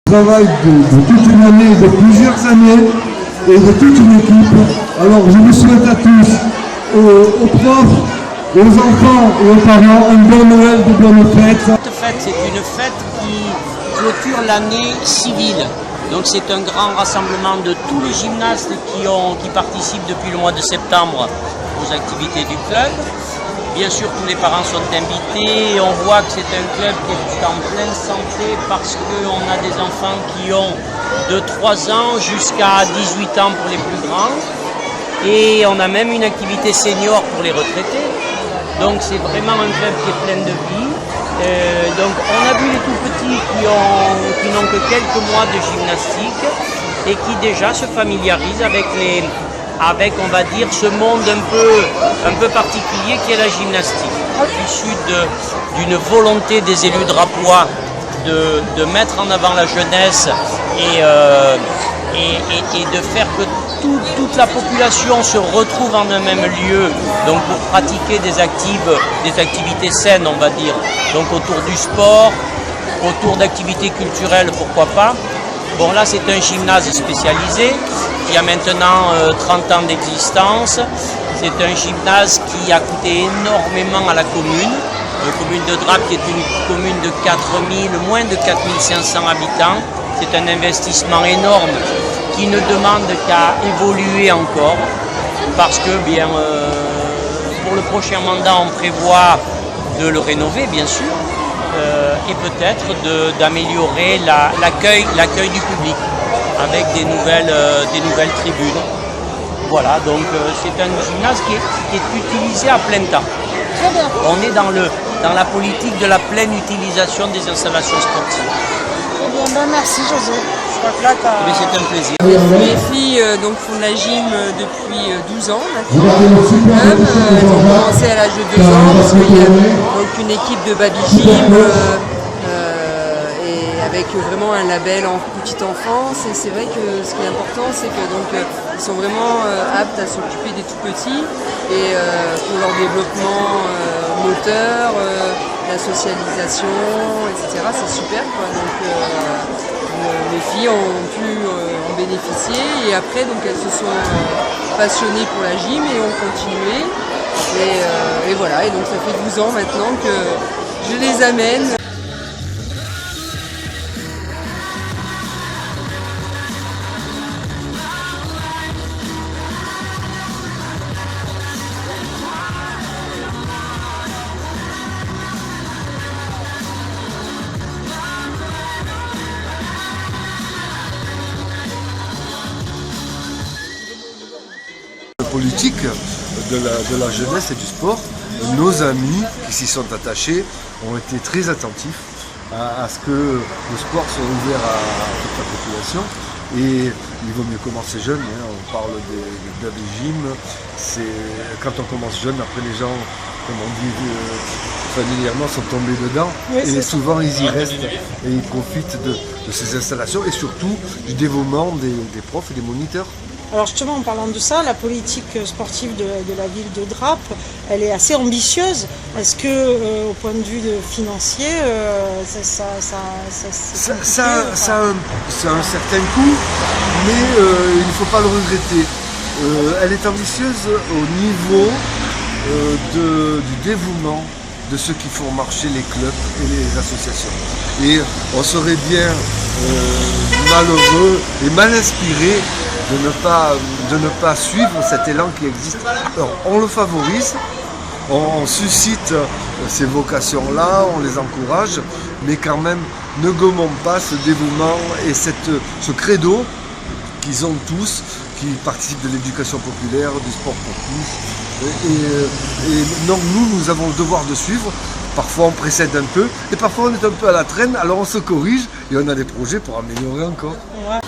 Travail de toute une année, de plusieurs années et de toute une équipe. Alors je vous souhaite à tous, aux profs, aux enfants et aux parents, un bon Noël, de bonnes fêtes. Cette fête, c'est une fête qui clôture l'année civile. Donc c'est un grand rassemblement de tous les gymnastes qui participent depuis le mois de septembre aux activités du club. Bien sûr, tous les parents sont invités et on voit que c'est un club qui est en pleine santé parce qu'on a des enfants qui ont de 3 ans jusqu'à 18 ans pour les plus grands. Et on a même une activité senior pour les retraités. Donc c'est vraiment un club qui est plein de vie. Donc on a vu les tout petits qui n'ont que quelques mois de gymnastique et qui déjà se familiarisent avec on va dire ce monde un peu particulier qui est la gymnastique, issu d'une volonté des élus drapois de mettre en avant la jeunesse et de faire que toute la population se retrouve en un même lieu, donc pour pratiquer des activités saines, on va dire, donc autour du sport, autour d'activités culturelles, pourquoi pas. Bon, là c'est un gymnase spécialisé qui a maintenant 30 ans d'existence. C'est un gymnase qui a coûté énormément à la commune. La commune de Draps qui est une commune de moins de 4500 habitants. C'est un investissement énorme qui ne demande qu'à évoluer encore parce que pour le prochain mandat on prévoit de le rénover bien sûr et peut-être d'améliorer l'accueil du public avec des nouvelles tribunes. Voilà, donc c'est un gymnase qui est utilisé à plein temps. Très bien. On est dans la politique de la pleine utilisation des installations sportives. Eh bien, merci José. Je crois que là, Mais c'est un plaisir. Mes filles font de la gym depuis 12 ans maintenant. Elles ont commencé à l'âge de 2 ans parce qu'il y a donc une équipe de baby gym et avec vraiment un label en petite enfance. Et c'est vrai que ce qui est important, c'est que ils sont vraiment aptes à s'occuper des tout petits et pour leur développement moteur, la socialisation, etc. C'est super quoi. Donc les filles ont pu en bénéficier et après donc elles se sont passionnées pour la gym et ont continué et voilà, et donc ça fait 12 ans maintenant que je les amène. Politique de la jeunesse et du sport, nos amis qui s'y sont attachés ont été très attentifs à ce que le sport soit ouvert à toute la population et il vaut mieux commencer jeune, hein. On parle des baby gym, quand on commence jeune, après les gens, comme on dit familièrement, sont tombés dedans, oui, et souvent ils y restent et ils profitent de ces installations et surtout du dévouement des profs et des moniteurs. Alors justement, en parlant de ça, la politique sportive de la ville de Draps, elle est assez ambitieuse. Est-ce que, au point de vue financier, ça a un certain coût, mais il ne faut pas le regretter. Elle est ambitieuse au niveau du dévouement de ceux qui font marcher les clubs et les associations. Et on serait bien malheureux et mal inspiré de ne pas suivre cet élan qui existe. Alors, on le favorise, on suscite ces vocations-là, on les encourage, mais quand même, ne gommons pas ce dévouement et ce credo qu'ils ont tous, qui participent de l'éducation populaire, du sport pour tous. Et donc nous avons le devoir de suivre. Parfois on précède un peu, et parfois on est un peu à la traîne, alors on se corrige et on a des projets pour améliorer encore. Ouais.